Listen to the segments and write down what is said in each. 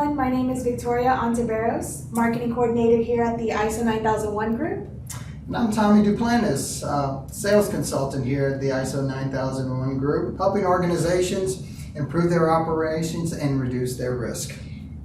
everyone. My name is Victoria Ontiveros, Marketing Coordinator here at the ISO 9001 Group. And I'm Tommy Duplantis, Sales Consultant here at the ISO 9001 Group, helping organizations improve their operations and reduce their risk.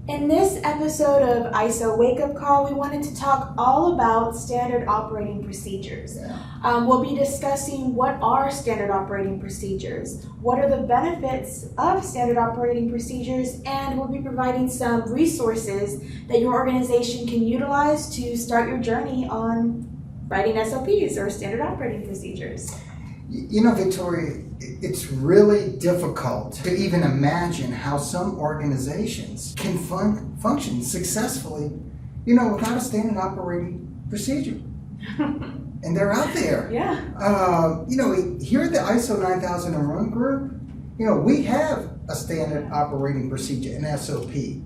In this episode of ISO Wake Up Call, we wanted to talk all about standard operating procedures. We'll be discussing what are standard operating procedures, what are the benefits of standard operating procedures, and we'll be providing some resources that your organization can utilize to start your journey on writing SOPs or standard operating procedures. You know, Victoria, it's really difficult to even imagine how some organizations can function successfully, without a standard operating procedure. And they're out there. Yeah. Here at the ISO 9001 Group, we have a standard operating procedure, an SOP,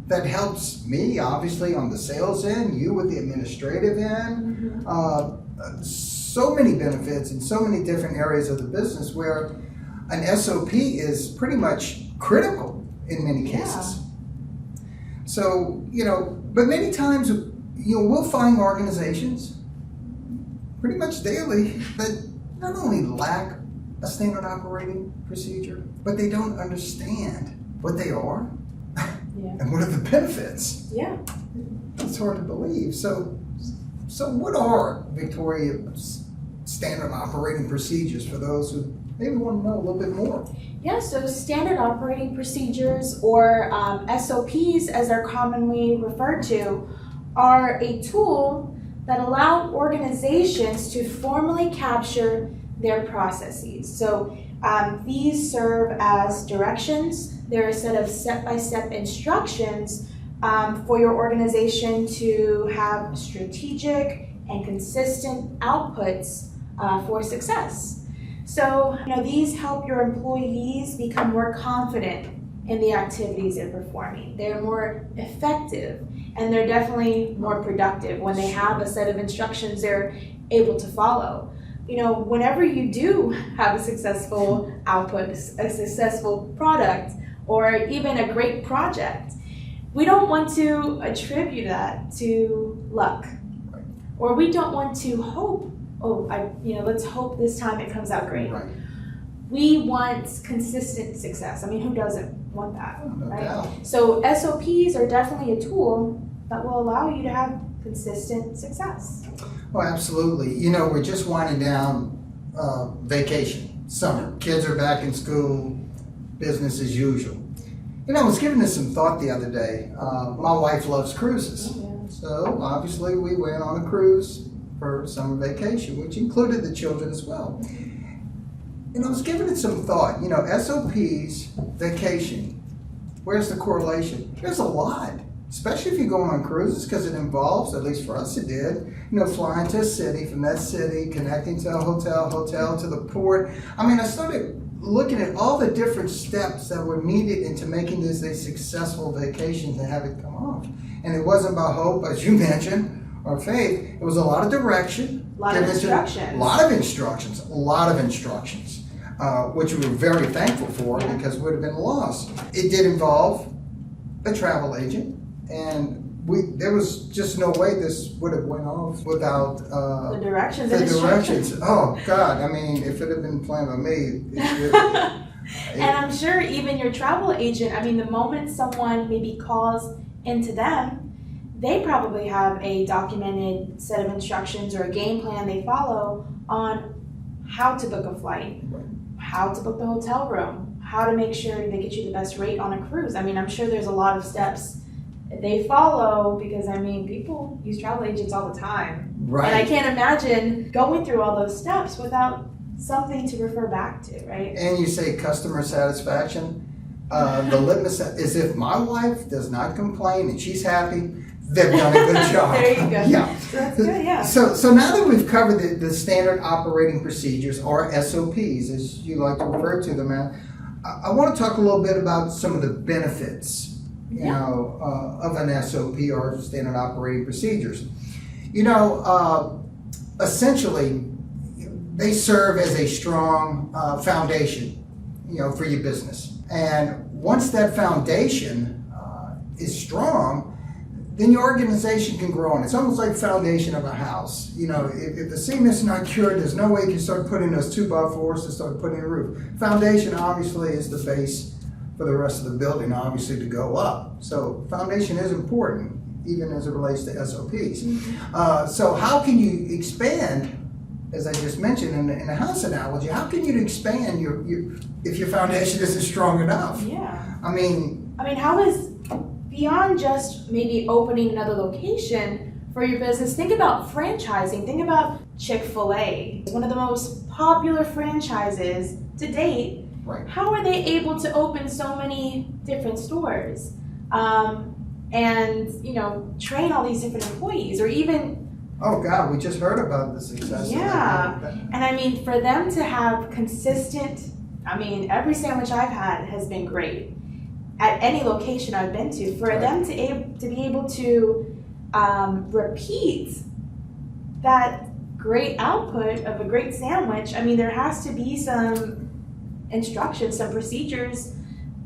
that helps me, obviously, on the sales end, you with the administrative end. So many benefits in so many different areas of the business where an SOP is pretty much critical in many cases. So, but many times, we'll find organizations pretty much daily that not only lack a standard operating procedure, but they don't understand what they are and what are the benefits. Yeah. It's hard to believe. So what are, Victoria, standard operating procedures for those who maybe want to know a little bit more? Yeah, so standard operating procedures, or SOPs as they're commonly referred to, are a tool that allow organizations to formally capture their processes. So these serve as directions. They're a set of step-by-step instructions for your organization to have strategic and consistent outputs for success. So, these help your employees become more confident in the activities they're performing. They're more effective, and they're definitely more productive when they have a set of instructions they're able to follow. Whenever you do have a successful output, a successful product, or even a great project, we don't want to attribute that to luck, or we don't want to hope, let's hope this time it comes out great. Right. We want consistent success. I mean, who doesn't want that, right? Doubt. So SOPs are definitely a tool that will allow you to have consistent success. Oh, absolutely. We're just winding down vacation, summer. Kids are back in school, business as usual. I was giving this some thought the other day. My wife loves cruises. So obviously we went on a cruise for summer vacation, which included the children as well. And I was giving it some thought. SOPs, vacation, where's the correlation? There's a lot, especially if you're going on cruises, because it involves, at least for us it did, flying to a city, from that city, connecting to a hotel to the port. I started looking at all the different steps that were needed into making this a successful vacation to have it come off. And it wasn't about hope, as you mentioned, or faith. It was a lot of direction. A lot of instructions. A lot of instructions, which we were very thankful for because we would have been lost. It did involve a travel agent, and there was just no way this would have went off without the directions. Oh God! If it had been planned by me, and I'm sure even your travel agent. The moment someone maybe calls into them, they probably have a documented set of instructions or a game plan they follow on how to book a flight, how to book the hotel room, how to make sure they get you the best rate on a cruise. I'm sure there's a lot of steps they follow because, people use travel agents all the time. Right. And I can't imagine going through all those steps without something to refer back to, right? And you say customer satisfaction. The litmus is if my wife does not complain and she's happy, they've done a good job. There you go. Yeah. So that's good, yeah. So now that we've covered the standard operating procedures, or SOPs, as you like to refer to them, I want to talk a little bit about some of the benefits, of an SOP or standard operating procedures. Essentially, they serve as a strong foundation, for your business. And once that foundation is strong, then your organization can grow on. It's almost like foundation of a house. You know, if the cement is not cured, there's no way you can start putting those 2x4s to start putting a roof. Foundation obviously is the base for the rest of the building, obviously, to go up. So foundation is important, even as it relates to SOPs. So how can you expand, as I just mentioned in a house analogy, how can you expand your if your foundation isn't strong enough? Yeah. I mean, how is, beyond just maybe opening another location for your business, think about franchising. Think about Chick-fil-A, one of the most popular franchises to date. right. How are they able to open so many different stores and, you know, train all these different employees, or even, Oh God, we just heard about the success. Yeah. And I mean, for them to have consistent, I mean, every sandwich I've had has been great at any location I've been to. For Right. them to be able to repeat that great output of a great sandwich, I mean, there has to be some instructions, some procedures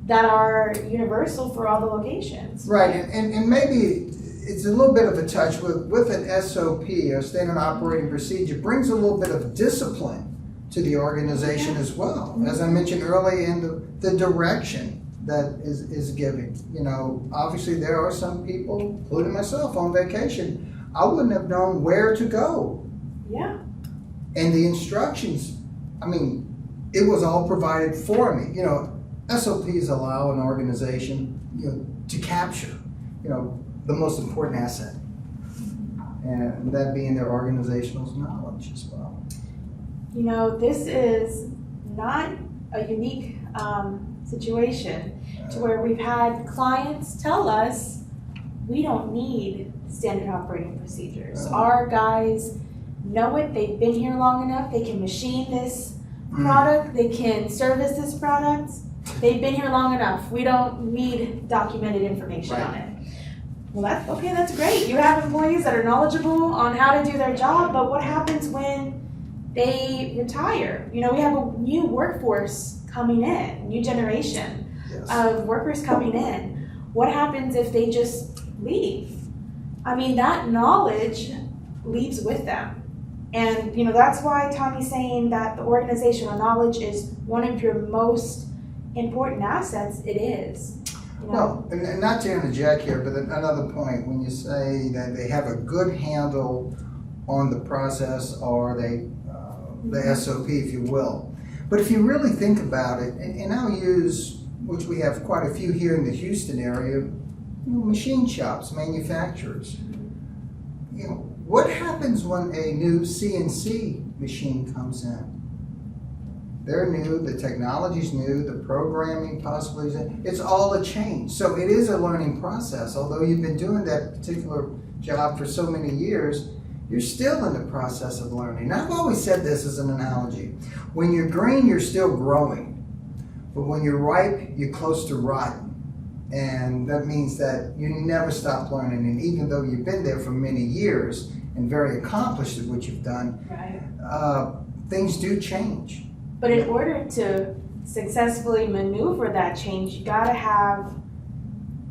that are universal for all the locations. Right, and maybe it's a little bit of a touch with an SOP, or standard operating procedure, brings a little bit of discipline to the organization as well. As I mentioned earlier, in the direction that is given. You know, obviously there are some people, including myself, on vacation, I wouldn't have known where to go. Yeah. And the instructions, I mean, it was all provided for me. You know, SOPs allow an organization, you know, to capture, you know, the most important asset, and that being their organizational knowledge as well. You know, this is not a unique situation to where we've had clients tell us we don't need standard operating procedures. Our guys know it, they've been here long enough, they can machine this product, they can service this product, they've been here long enough, we don't need documented information on it. Well, that's great. You have employees that are knowledgeable on how to do their job, but what happens when they retire? You know, we have a new workforce coming in, new generation Yes. of workers coming in. What happens if they just leave? I mean, that knowledge leaves with them. And, you know, that's why Tommy's saying that the organizational knowledge is one of your most important assets. It is. You know? Well, and not to interject here, but another point, when you say that they have a good handle on the process, or the SOP, if you will. But if you really think about it, and I'll use, which we have quite a few here in the Houston area, you know, machine shops, manufacturers. You know, what happens when a new CNC machine comes in? They're new, the technology's new, the programming possibly is in. It's all a change. So it is a learning process. Although you've been doing that particular job for so many years, you're still in the process of learning. And I've always said this as an analogy. When you're green, you're still growing. But when you're ripe, you're close to rotten. And that means that you never stop learning. And even though you've been there for many years and very accomplished at what you've done, Right. Things do change. But in order to successfully maneuver that change, you gotta have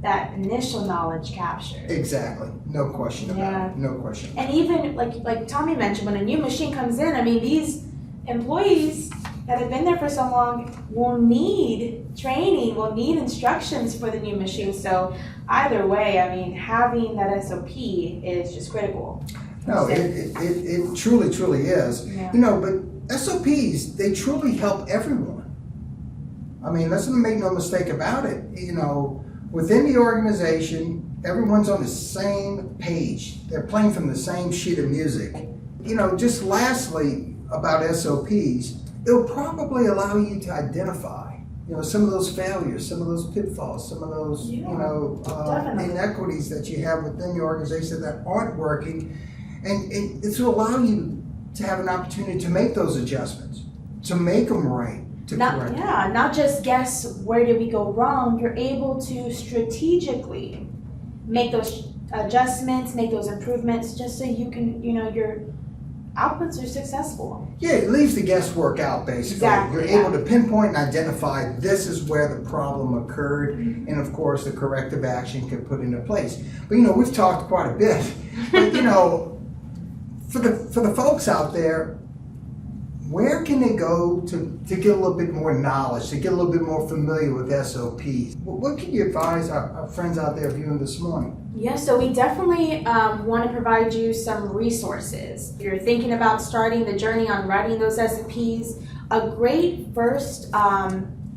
that initial knowledge captured. Exactly. No question about it. No question. And even like Tommy mentioned, when a new machine comes in, I mean, these employees that have been there for so long will need training, will need instructions for the new machine. So either way, I mean, having that SOP is just critical. No, it truly is. Yeah. You know, but SOPs, they truly help everyone. I mean, let's make no mistake about it. You know, within the organization, everyone's on the same page. They're playing from the same sheet of music. You know, just lastly about SOPs, it'll probably allow you to identify, you know, some of those failures, some of those pitfalls, some of those, you know, inequities that you have within your organization that aren't working. And it's to allow you to have an opportunity to make those adjustments, to make them right, to correct them. Yeah, not just guess where did we go wrong. You're able to strategically make those adjustments, make those improvements, just so you can, you know, you're outputs are successful. Yeah, it leaves the guesswork out, basically. Exactly, You're able to pinpoint and identify this is where the problem occurred, and of course the corrective action can put into place. But we've talked quite a bit. But for the folks out there, where can they go to get a little bit more knowledge, to get a little bit more familiar with SOPs? What can you advise our friends out there viewing this morning? Yeah, so we definitely want to provide you some resources. If you're thinking about starting the journey on writing those SOPs, a great first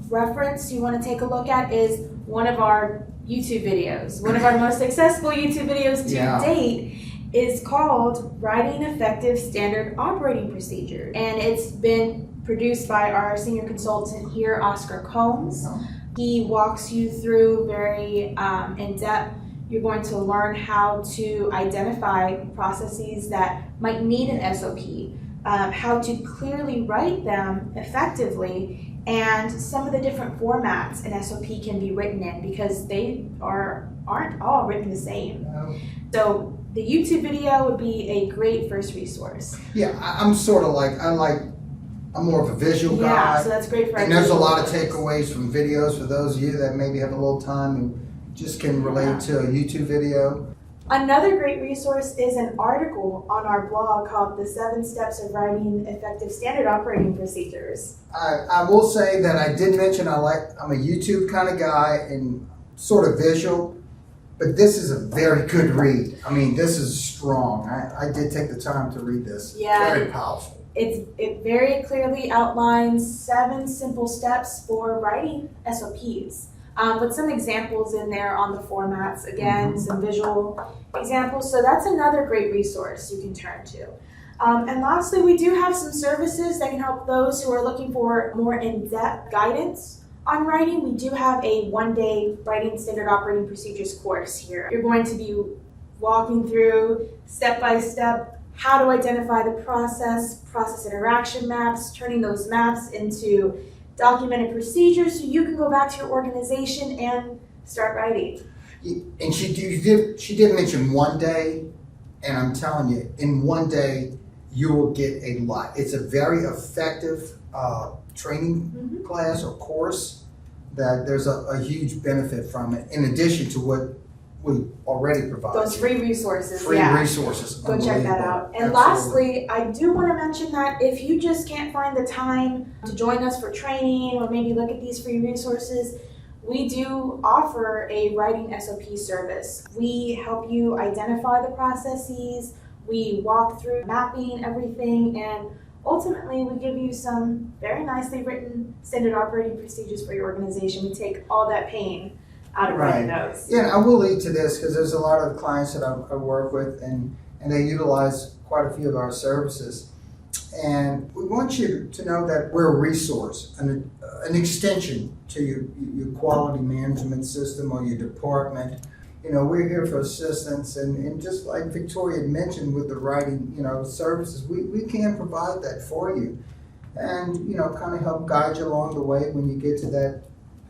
reference you want to take a look at is one of our YouTube videos. One of our most successful YouTube videos to date is called Writing Effective Standard Operating Procedures. And it's been produced by our senior consultant here, Oscar Combs. He walks you through very in-depth. You're going to learn how to identify processes that might need an SOP, how to clearly write them effectively, and some of the different formats an SOP can be written in, because they aren't all written the same. No. So the YouTube video would be a great first resource. Yeah, I'm sort of I'm more of a visual guy. Yeah, so that's great for And there's a lot of takeaways from videos for those of you that maybe have a little time and just can relate to a YouTube video. Another great resource is an article on our blog called The 7 Steps of Writing Effective Standard Operating Procedures. I will say that I did mention I'm a YouTube kind of guy and sort of visual, but this is a very good read. I mean, this is strong. I did take the time to read this. Yeah. Very powerful. It very clearly outlines 7 simple steps for writing SOPs. With some examples in there on the formats, again, some visual examples. So that's another great resource you can turn to. And lastly, we do have some services that can help those who are looking for more in-depth guidance on writing. We do have a 1-day Writing Standard Operating Procedures course here. You're going to be walking through step-by-step how to identify the process interaction maps, turning those maps into documented procedures so you can go back to your organization and start writing. And she did mention 1 day, and I'm telling you, in 1 day you will get a lot. It's a very effective training class or course that there's a huge benefit from it, in addition to what we already provide. Those free resources. Free resources. Go check that out. And lastly, I do want to mention that if you just can't find the time to join us for training or maybe look at these free resources, we do offer a writing SOP service. We help you identify the processes, we walk through mapping everything, and ultimately we give you some very nicely written standard operating procedures for your organization. We take all that pain out of writing those. Yeah, I will lead to this because there's a lot of clients that I work with, and they utilize quite a few of our services. And we want you to know that we're a resource, an extension to your quality management system or your department. We're here for assistance, and just like Victoria had mentioned with the writing, services, we can provide that for you, and kind of help guide you along the way when you get to that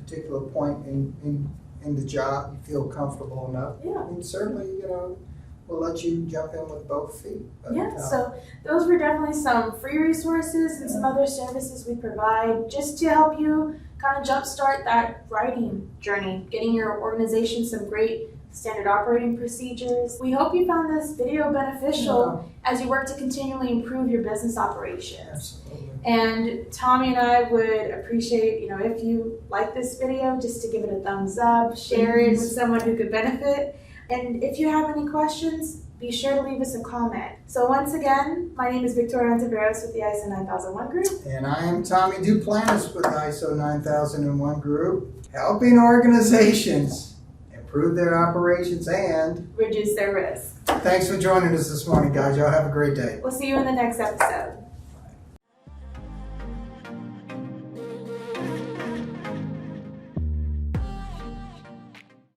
particular point in the job. You feel comfortable enough. Yeah. And certainly, we'll let you jump in with both feet. But, so those were definitely some free resources and some other services we provide just to help you kind of jumpstart that writing journey, getting your organization some great standard operating procedures. We hope you found this video beneficial as you work to continually improve your business operations. Absolutely. And Tommy and I would appreciate, if you like this video, just to give it a thumbs up, share it with someone who could benefit. And if you have any questions, be sure to leave us a comment. So once again, my name is Victoria Antiveros with the ISO 9001 Group. And I am Tommy Duplantis with ISO 9001 Group, helping organizations improve their operations and reduce their risk. Thanks for joining us this morning, guys. Y'all have a great day. We'll see you in the next episode.